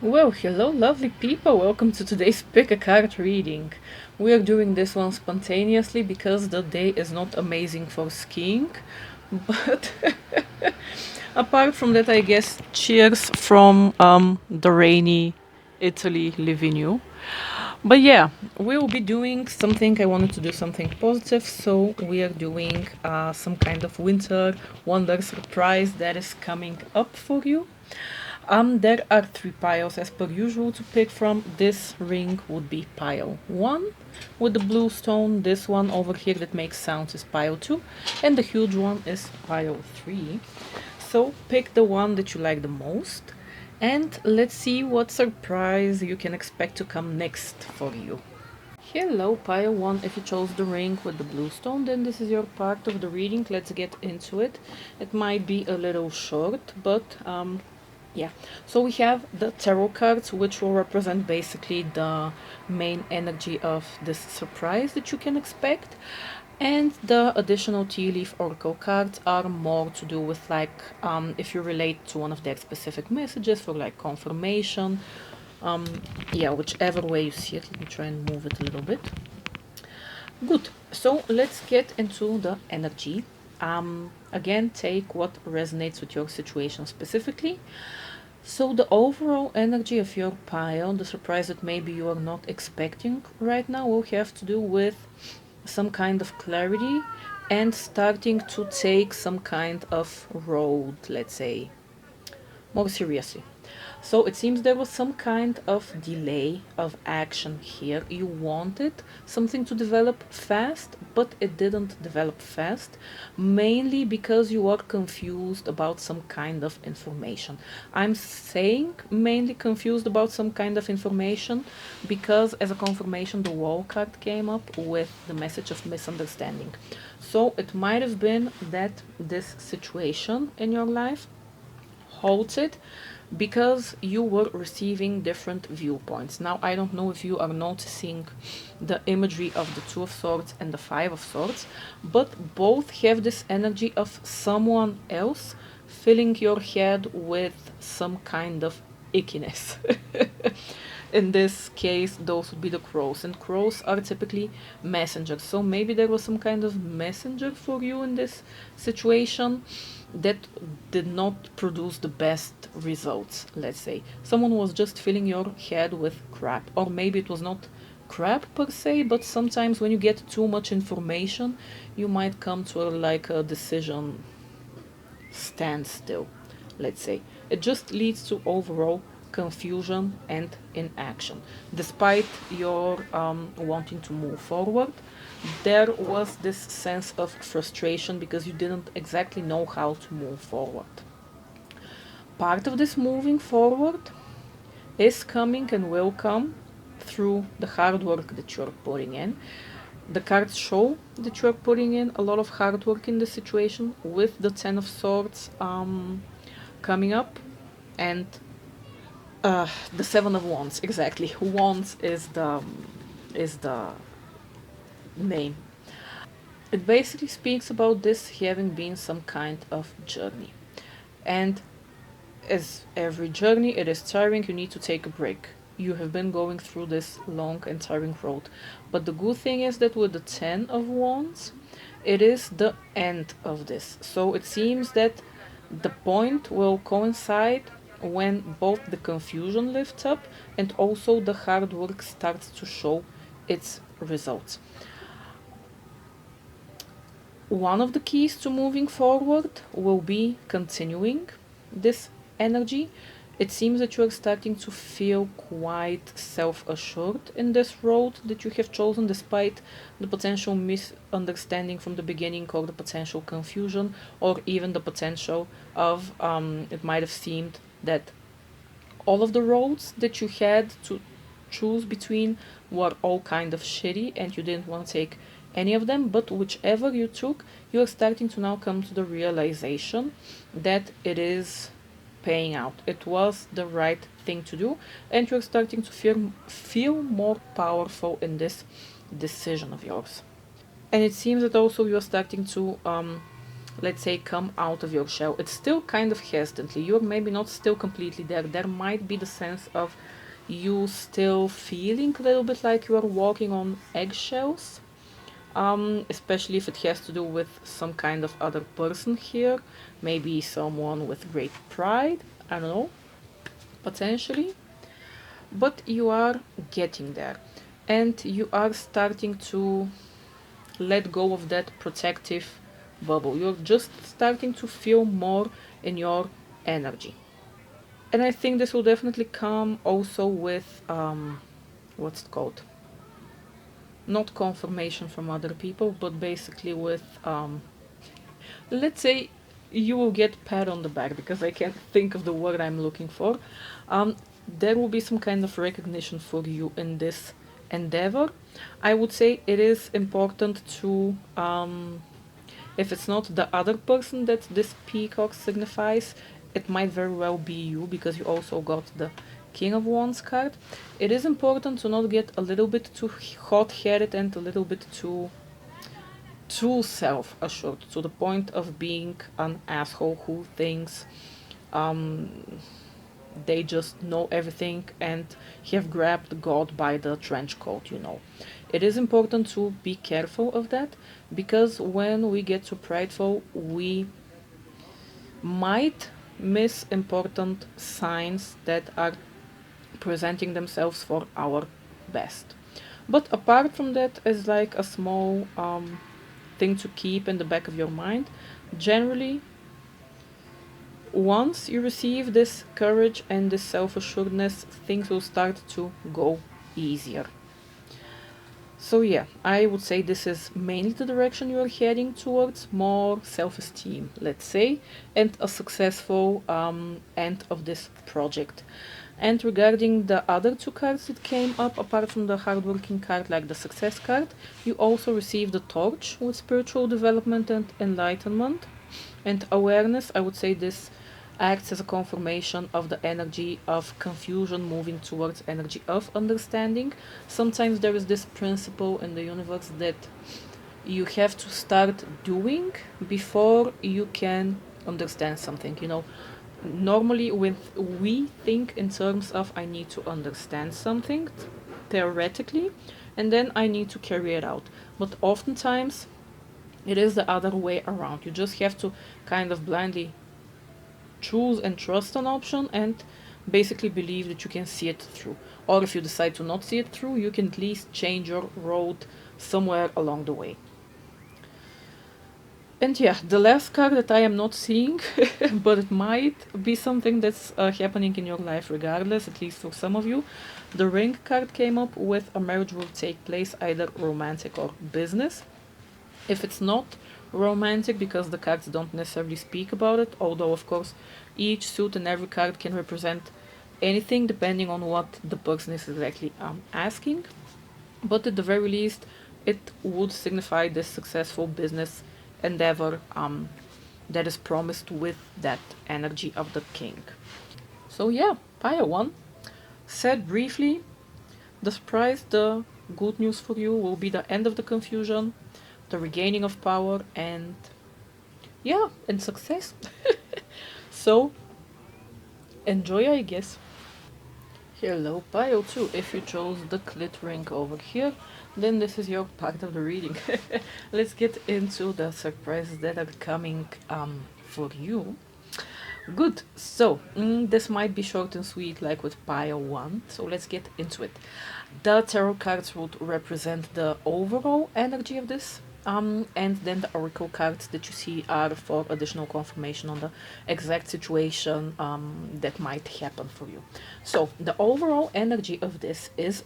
Well, hello, lovely people. Welcome to today's Pick a Card reading. We are doing this one spontaneously because the day is not amazing for skiing. But apart from that, I guess cheers from the rainy Italy, Livigno. But yeah, we will be doing something. I wanted to do something positive, so we are doing some kind of winter wonder surprise that is coming up for you. There are three piles as per usual to pick from. This ring would be pile 1 with the blue stone. This one over here that makes sounds is pile 2, and the huge one is pile 3. So pick the one that you like the most, and let's see what surprise you can expect to come next for you. Hello, pile 1. If you chose the ring with the blue stone, then this is your part of the reading. Let's get into it. It might be a little short, but yeah. So we have the tarot cards, which will represent basically the main energy of this surprise that you can expect. And the additional tea leaf oracle cards are more to do with like if you relate to one of their specific messages for like confirmation. um yeah, whichever way you see it. Let me try and move it a little bit. Good. So let's get into the energy. Again, take what resonates with your situation specifically. So the overall energy of your pile, the surprise that maybe you are not expecting right now, will have to do with some kind of clarity and starting to take some kind of road, let's say, more seriously. So it seems there was some kind of delay of action here. You wanted something to develop fast, but it didn't develop fast, mainly because you are confused about some kind of information. I'm saying mainly confused about some kind of information because, as a confirmation, the wall card came up with the message of misunderstanding. So it might have been that this situation in your life halted because you were receiving different viewpoints. Now, I don't know if you are noticing the imagery of the Two of Swords and the Five of Swords, but both have this energy of someone else filling your head with some kind of ickiness. In this case, those would be the crows, and crows are typically messengers. So maybe there was some kind of messenger for you in this situation that did not produce the best results, let's say. Someone was just filling your head with crap, or maybe it was not crap per se, but sometimes when you get too much information, you might come to a decision standstill, let's say. It just leads to overall confusion and inaction. Despite your wanting to move forward, there was this sense of frustration because you didn't exactly know how to move forward. Part of this moving forward is coming and will come through the hard work that you're putting in. The cards show that you're putting in a lot of hard work in the situation with the Ten of Swords coming up, and the Seven of Wands. Exactly, Wands is the name. It basically speaks about this having been some kind of journey, and as every journey, it is tiring. You need to take a break. You have been going through this long and tiring road. But the good thing is that with the Ten of Wands, it is the end of this. So it seems that the point will coincide when both the confusion lifts up and also the hard work starts to show its results. One of the keys to moving forward will be continuing this energy. It seems that you are starting to feel quite self assured in this road that you have chosen, despite the potential misunderstanding from the beginning, or the potential confusion, or even the potential of it might have seemed that all of the roads that you had to choose between were all kind of shitty and you didn't want to take any of them, but whichever you took, you are starting to now come to the realization that it is paying out. It was the right thing to do, and you're starting to feel more powerful in this decision of yours. And it seems that also you're starting to let's say, come out of your shell. It's still kind of hesitantly. You're maybe not still completely there. There might be the sense of you still feeling a little bit like you are walking on eggshells, especially if it has to do with some kind of other person here, maybe someone with great pride, I don't know, potentially. But you are getting there, and you are starting to let go of that protective bubble. You're just starting to feel more in your energy. And I think this will definitely come also with what's it called? Not confirmation from other people, but basically with let's say you will get pat on the back, because I can't think of the word I'm looking for. There will be some kind of recognition for you in this endeavor. I would say it is important to, if it's not the other person that this peacock signifies, it might very well be you, because you also got the King of Wands card. It is important to not get a little bit too hot-headed and a little bit too self-assured, to the point of being an asshole who thinks they just know everything and have grabbed God by the trench coat, you know. It is important to be careful of that, because when we get too prideful, we might miss important signs that are presenting themselves for our best. But apart from that, as like a small thing to keep in the back of your mind, generally, once you receive this courage and this self-assuredness, things will start to go easier. So yeah, I would say this is mainly the direction you are heading towards: more self-esteem, let's say, and a successful end of this project. And regarding the other two cards that came up, apart from the hardworking card, like the success card, you also received the torch with spiritual development and enlightenment and awareness. I would say this acts as a confirmation of the energy of confusion moving towards energy of understanding. Sometimes there is this principle in the universe that you have to start doing before you can understand something, you know. Normally when we think in terms of I need to understand something theoretically, and then I need to carry it out, but oftentimes it is the other way around. You just have to kind of blindly choose and trust an option and basically believe that you can see it through. Or if you decide to not see it through, you can at least change your road somewhere along the way. And yeah, the last card that I am not seeing, but it might be something that's happening in your life regardless, at least for some of you. The Ring card came up with a marriage will take place, either romantic or business. If it's not romantic, because the cards don't necessarily speak about it, although of course each suit and every card can represent anything depending on what the person is exactly asking. But at the very least, it would signify this successful business endeavor that is promised with that energy of the king. So yeah, Pile 1. Said briefly, the surprise, the good news for you will be the end of the confusion, the regaining of power, and yeah, and success. So enjoy, I guess. Hello, Pile 2. If you chose the clit ring over here, then this is your part of the reading. Let's get into the surprises that are coming for you. Good. So, this might be short and sweet like with Pile 1, so let's get into it. The tarot cards would represent the overall energy of this, and then the oracle cards that you see are for additional confirmation on the exact situation that might happen for you. So, the overall energy of this is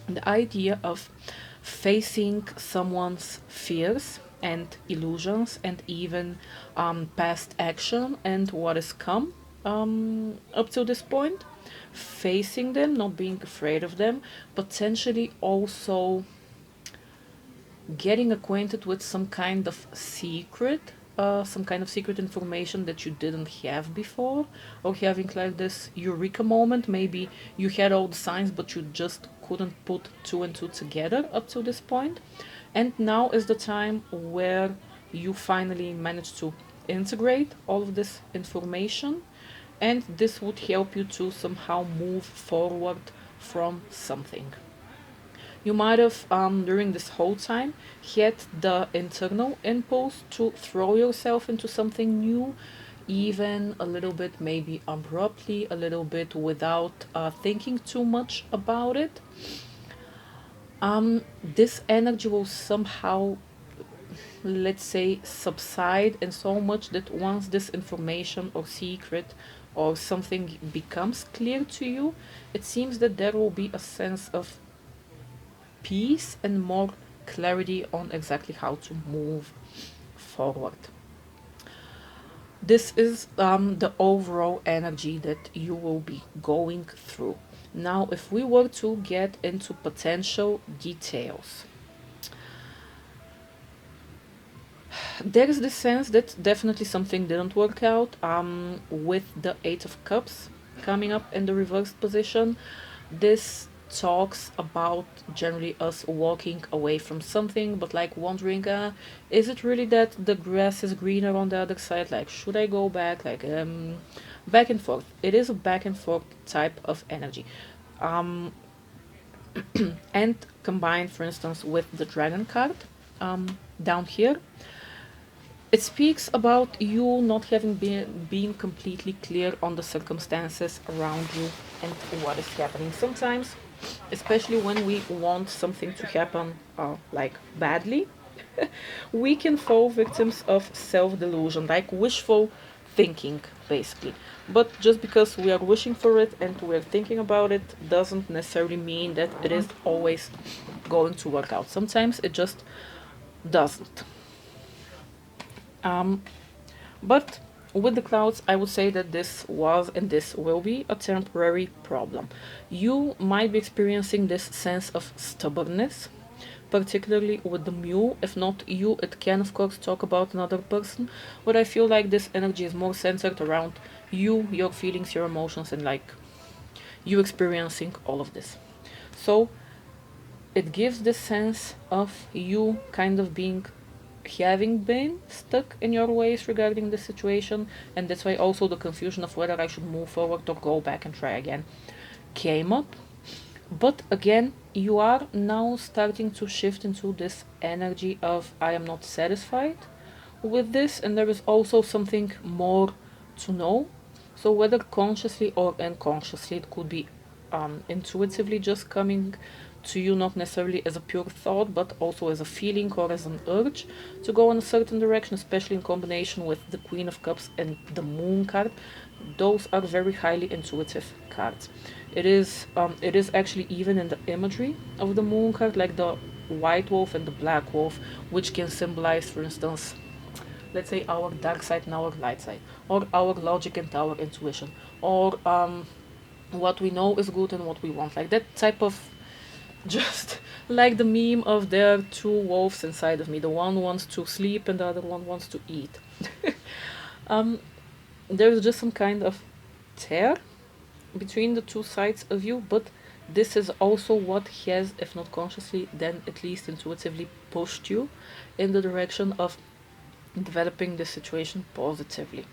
the idea of facing someone's fears and illusions and even past action and what has come up to this point, facing them, not being afraid of them, potentially also getting acquainted with some kind of secret, some kind of secret information that you didn't have before, or having like this eureka moment. Maybe you had all the signs but you just couldn't put two and two together up to this point, and now is the time where you finally manage to integrate all of this information, and this would help you to somehow move forward from something. You might have, during this whole time, had the internal impulse to throw yourself into something new, even a little bit maybe abruptly, a little bit without thinking too much about it. This energy will somehow, let's say, subside, and so much that once this information or secret or something becomes clear to you, it seems that there will be a sense of peace and more clarity on exactly how to move forward. This is the overall energy that you will be going through. Now, if we were to get into potential details, there is the sense that definitely something didn't work out with the Eight of Cups coming up in the reversed position. This talks about generally us walking away from something, but like wondering, is it really that the grass is greener on the other side? Like, should I go back? Like, back and forth. It is a back and forth type of energy. And combined, for instance, with the Dragon card down here, it speaks about you not having been completely clear on the circumstances around you and what is happening. Sometimes, especially when we want something to happen like badly, we can fall victims of self-delusion, like wishful thinking, basically. But just because we are wishing for it and we're thinking about it doesn't necessarily mean that it is always going to work out. Sometimes it just doesn't. But with the clouds, I would say that this was and this will be a temporary problem. You might be experiencing this sense of stubbornness, particularly with the mule. If not you, it can of course talk about another person, but I feel like this energy is more centered around you, your feelings, your emotions, and like you experiencing all of this. So it gives the sense of you kind of being having been stuck in your ways regarding the situation, and that's why also the confusion of whether I should move forward or go back and try again came up. But again, you are now starting to shift into this energy of I am not satisfied with this, and there is also something more to know. So whether consciously or unconsciously, it could be intuitively just coming to you, not necessarily as a pure thought, but also as a feeling or as an urge to go in a certain direction, especially in combination with the Queen of Cups and the Moon card. Those are very highly intuitive cards. It is actually even in the imagery of the Moon card, like the white wolf and the black wolf, which can symbolize, for instance, let's say our dark side and our light side, or our logic and our intuition, or what we know is good and what we want, like that type of, just like the meme of there are two wolves inside of me. The one wants to sleep and the other one wants to eat. There's just some kind of tear between the two sides of you, but this is also what has, if not consciously, then at least intuitively pushed you in the direction of developing the situation positively.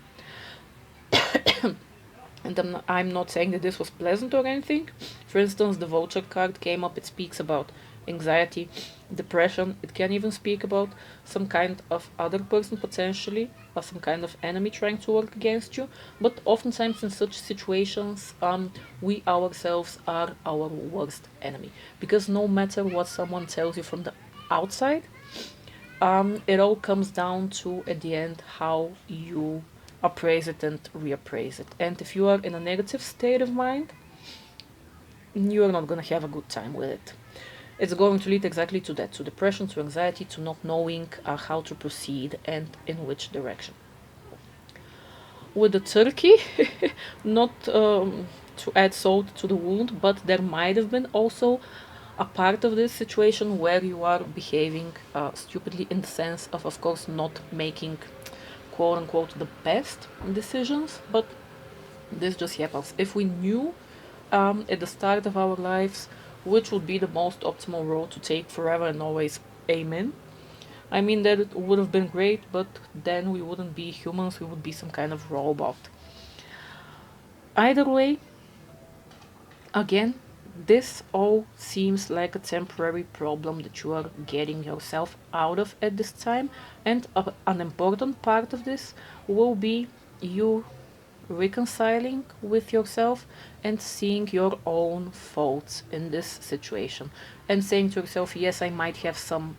And I'm not saying that this was pleasant or anything. For instance, the Vulture card came up. It speaks about anxiety, depression. It can even speak about some kind of other person potentially, or some kind of enemy trying to work against you. But oftentimes in such situations, we ourselves are our worst enemy. Because no matter what someone tells you from the outside, it all comes down to, at the end, how you appraise it and reappraise it. And if you are in a negative state of mind, you are not going to have a good time with it. It's going to lead exactly to that, to depression, to anxiety, to not knowing how to proceed and in which direction. With the turkey, not to add salt to the wound, but there might have been also a part of this situation where you are behaving stupidly, in the sense of course, not making quote unquote the best decisions, but this just happens. If we knew at the start of our lives which would be the most optimal road to take forever and always aim in, I mean, that it would have been great, but then we wouldn't be humans, we would be some kind of robot. Either way, again, this all seems like a temporary problem that you are getting yourself out of at this time, and an important part of this will be you reconciling with yourself and seeing your own faults in this situation and saying to yourself, yes, I might have some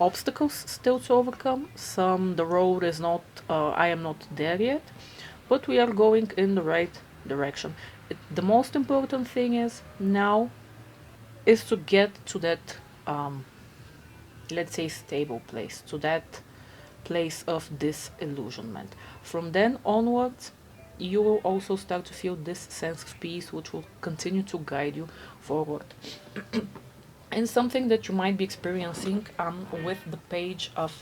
obstacles still to overcome, some the road is not I am not there yet, but we are going in the right direction. The most important thing is now is to get to that um, let's say stable place, to that place of disillusionment. From then onwards, you will also start to feel this sense of peace, which will continue to guide you forward. And something that you might be experiencing with the Page of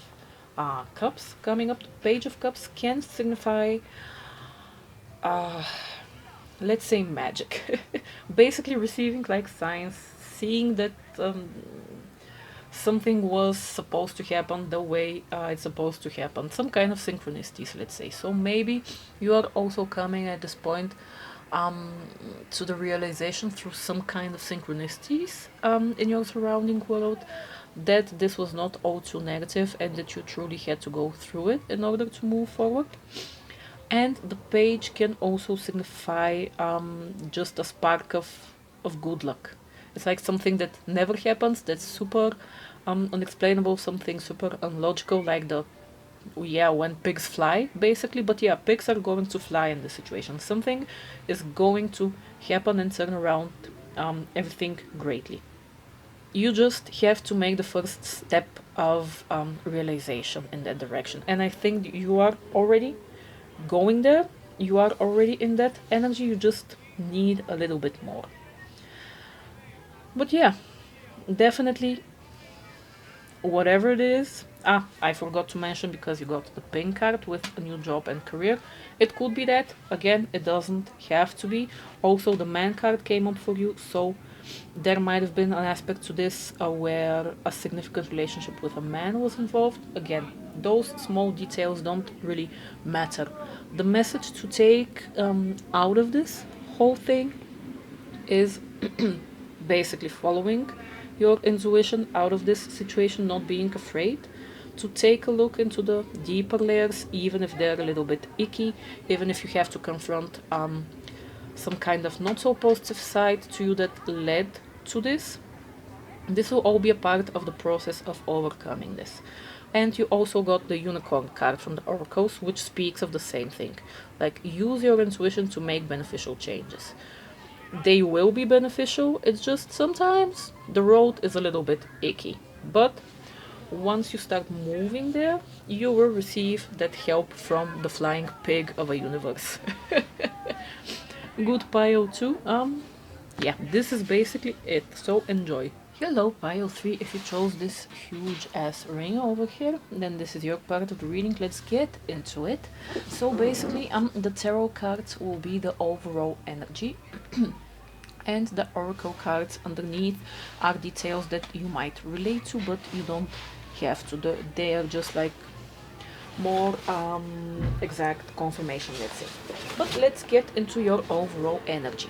Cups coming up. The Page of Cups can signify, uh, let's say, magic. Basically, receiving like signs, seeing that something was supposed to happen the way it's supposed to happen, some kind of synchronicities, let's say. So maybe you are also coming at this point um, to the realization through some kind of synchronicities in your surrounding world that this was not all too negative and that you truly had to go through it in order to move forward. And the page can also signify just a spark of good luck. It's like something that never happens, that's super unexplainable, something super unlogical, like the, yeah, when pigs fly, basically. But yeah, pigs are going to fly in this situation. Something is going to happen and turn around everything greatly. You just have to make the first step of realization in that direction. And I think you are already going there. You are already in that energy. You just need a little bit more. But yeah, definitely, whatever it is. I forgot to mention, because you got the pink card with a new job and career. It could be that. Again, it doesn't have to be. Also, the man card came up for you, so there might have been an aspect to this where a significant relationship with a man was involved. Again, those small details don't really matter. The message to take out of this whole thing is basically following your intuition out of this situation, not being afraid to take a look into the deeper layers, even if they're a little bit icky, even if you have to confront some kind of not so positive side to you that led to this. This will all be a part of the process of overcoming this. And you also got the unicorn card from the oracles, which speaks of the same thing. Like, use your intuition to make beneficial changes. They will be beneficial, it's just sometimes the road is a little bit icky. But once you start moving there, you will receive that help from the flying pig of a universe. Good pile 2. Yeah, this is basically it, so enjoy. Hello pile 3, if you chose this huge ass ring over here, then this is your part of the reading. Let's get into it. So basically, the tarot cards will be the overall energy. And the oracle cards underneath are details that you might relate to, but you don't have to. They are just like more exact confirmation, let's say. But let's get into your overall energy.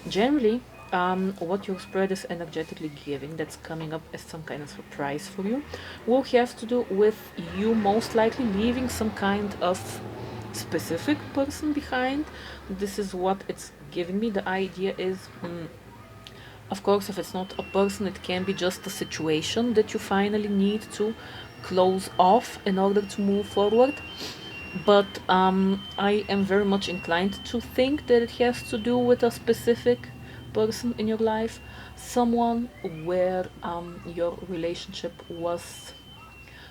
Generally, what your spread is energetically giving, that's coming up as some kind of surprise for you, will have to do with you most likely leaving some kind of specific person behind. This is what it's giving me. The idea is, of course, if it's not a person, it can be just a situation that you finally need to close off in order to move forward. But I am very much inclined to think that it has to do with a specific person in your life, someone where your relationship was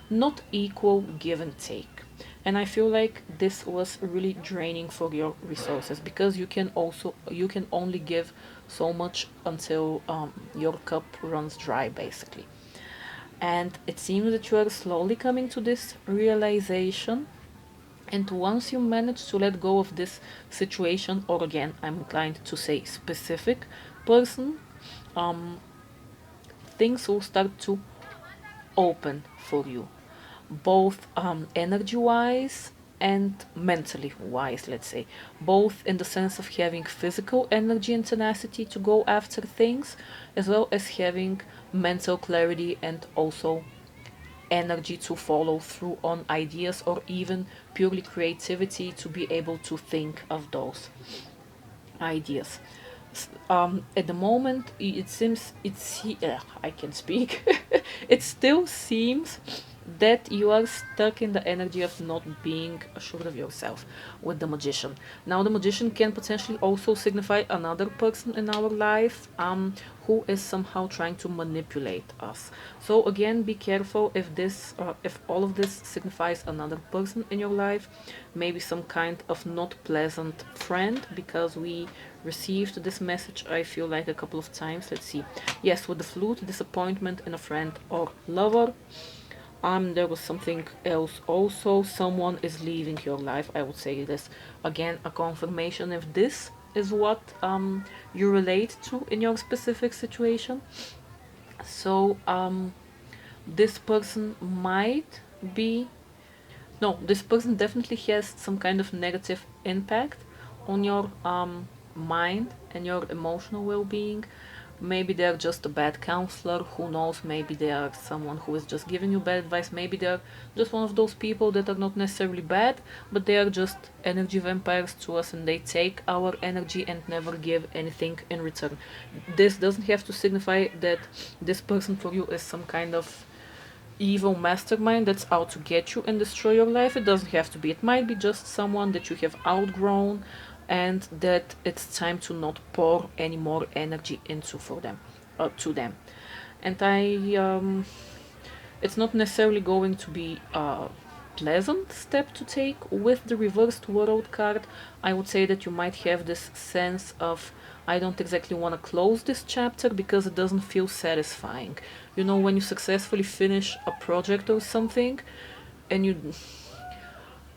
not equal give and take. And I feel like this was really draining for your resources, because you can only give so much until your cup runs dry, basically. And it seems that you are slowly coming to this realization. And once you manage to let go of this situation, or again, I'm inclined to say specific person, things will start to open for you, both energy wise and mentally wise, let's say, both in the sense of having physical energy and tenacity to go after things, as well as having mental clarity and also energy to follow through on ideas, or even purely creativity to be able to think of those ideas. At the moment, it seems I can speak. It still seems that you are stuck in the energy of not being assured of yourself with the magician. Now, the magician can potentially also signify another person in our life who is somehow trying to manipulate us. So again, be careful if if all of this signifies another person in your life, maybe some kind of not pleasant friend, because we received this message, I feel like, a couple of times. Let's see. Yes, with the flute, disappointment in a friend or lover. There was something else also. Someone is leaving your life. I would say this again, a confirmation if this is what you relate to in your specific situation. So this person might be, no, this person definitely has some kind of negative impact on your mind and your emotional well-being. Maybe they're just a bad counselor, who knows, maybe they are someone who is just giving you bad advice, maybe they're just one of those people that are not necessarily bad, but they are just energy vampires to us, and they take our energy and never give anything in return. This doesn't have to signify that this person for you is some kind of evil mastermind that's out to get you and destroy your life. It doesn't have to be. It might be just someone that you have outgrown and that it's time to not pour any more energy into for them, to them. And it's not necessarily going to be a pleasant step to take. With the reversed world card, I would say that you might have this sense of, I don't exactly want to close this chapter because it doesn't feel satisfying. You know, when you successfully finish a project or something, and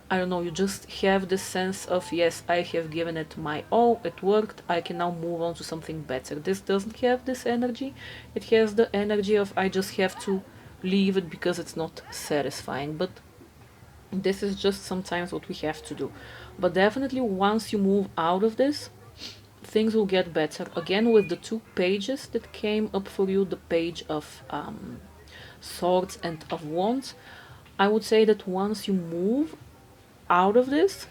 I don't know, you just have this sense of, yes, I have given it my all, it worked, I can now move on to something better. This doesn't have this energy. It has the energy of, I just have to leave it because it's not satisfying. But this is just sometimes what we have to do. But definitely, once you move out of this, things will get better. Again, with the 2 pages that came up for you, the page of swords and of wands, I would say that once you move out of this,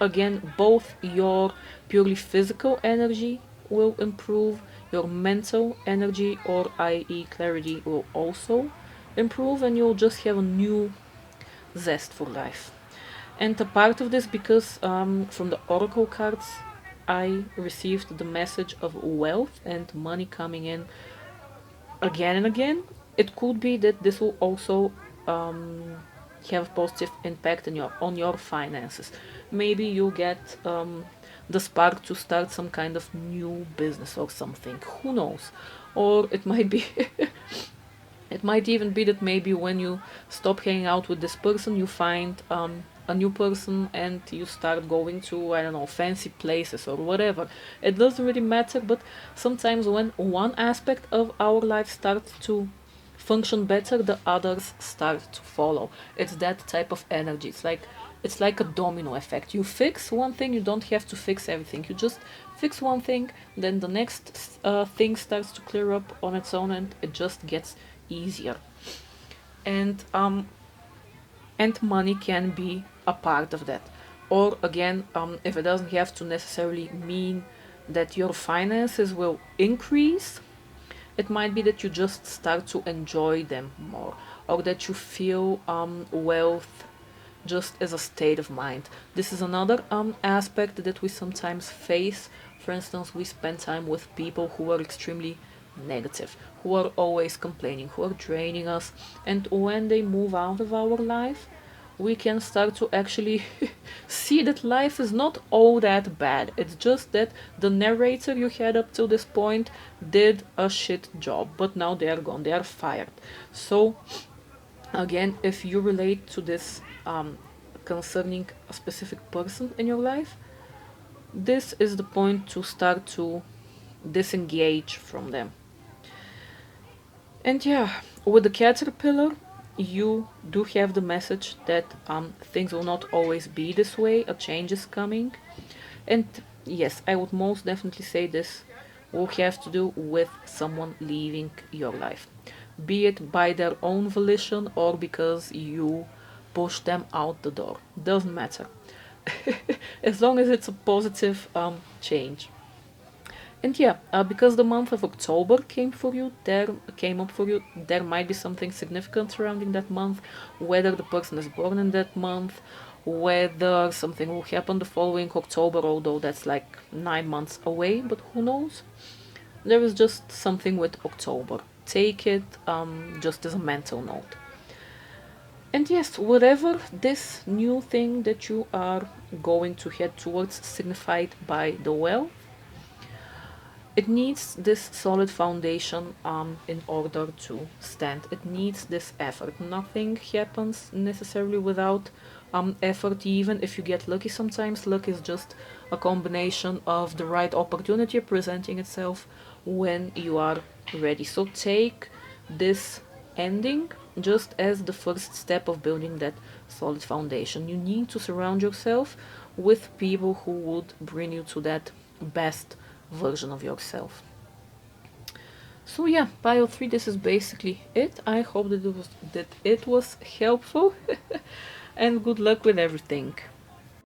again, both your purely physical energy will improve, your mental energy, or i.e. clarity, will also improve, and you'll just have a new zest for life. And a part of this, because from the oracle cards I received the message of wealth and money coming in again and again, it could be that this will also have a positive impact on your finances. Maybe you get the spark to start some kind of new business or something. Who knows? Or it might be it might even be that maybe when you stop hanging out with this person, you find a new person and you start going to, I don't know, fancy places or whatever. It doesn't really matter, but sometimes when one aspect of our life starts to function better, the others start to follow. It's that type of energy. It's like a domino effect. You fix one thing, you don't have to fix everything. You just fix one thing, then the next thing starts to clear up on its own, and it just gets easier. And money can be a part of that. Or again, if it doesn't have to necessarily mean that your finances will increase, it might be that you just start to enjoy them more, or that you feel wealth just as a state of mind. This is another aspect that we sometimes face. For instance, we spend time with people who are extremely negative, who are always complaining, who are draining us, and when they move out of our life, we can start to actually see that life is not all that bad. It's just that the narrator you had up till this point did a shit job, but now they are gone, they are fired. So, again, if you relate to this concerning a specific person in your life, this is the point to start to disengage from them. And yeah, With the caterpillar, you do have the message that things will not always be this way, a change is coming. And yes, I would most definitely say this will have to do with someone leaving your life, be it by their own volition or because you push them out the door. Doesn't matter. As long as it's a positive change. And yeah, because the month of October came up for you, there might be something significant surrounding that month, whether the person is born in that month, whether something will happen the following October, although that's like 9 months away, but who knows? There is just something with October. Take it just as a mental note. And yes, whatever this new thing that you are going to head towards, signified by the well, it needs this solid foundation in order to stand. It needs this effort. Nothing happens necessarily without effort. Even if you get lucky, sometimes luck is just a combination of the right opportunity presenting itself when you are ready. So take this ending just as the first step of building that solid foundation. You need to surround yourself with people who would bring you to that best version of yourself. So yeah, pile 3, this is basically it. I hope that it was helpful and good luck with everything.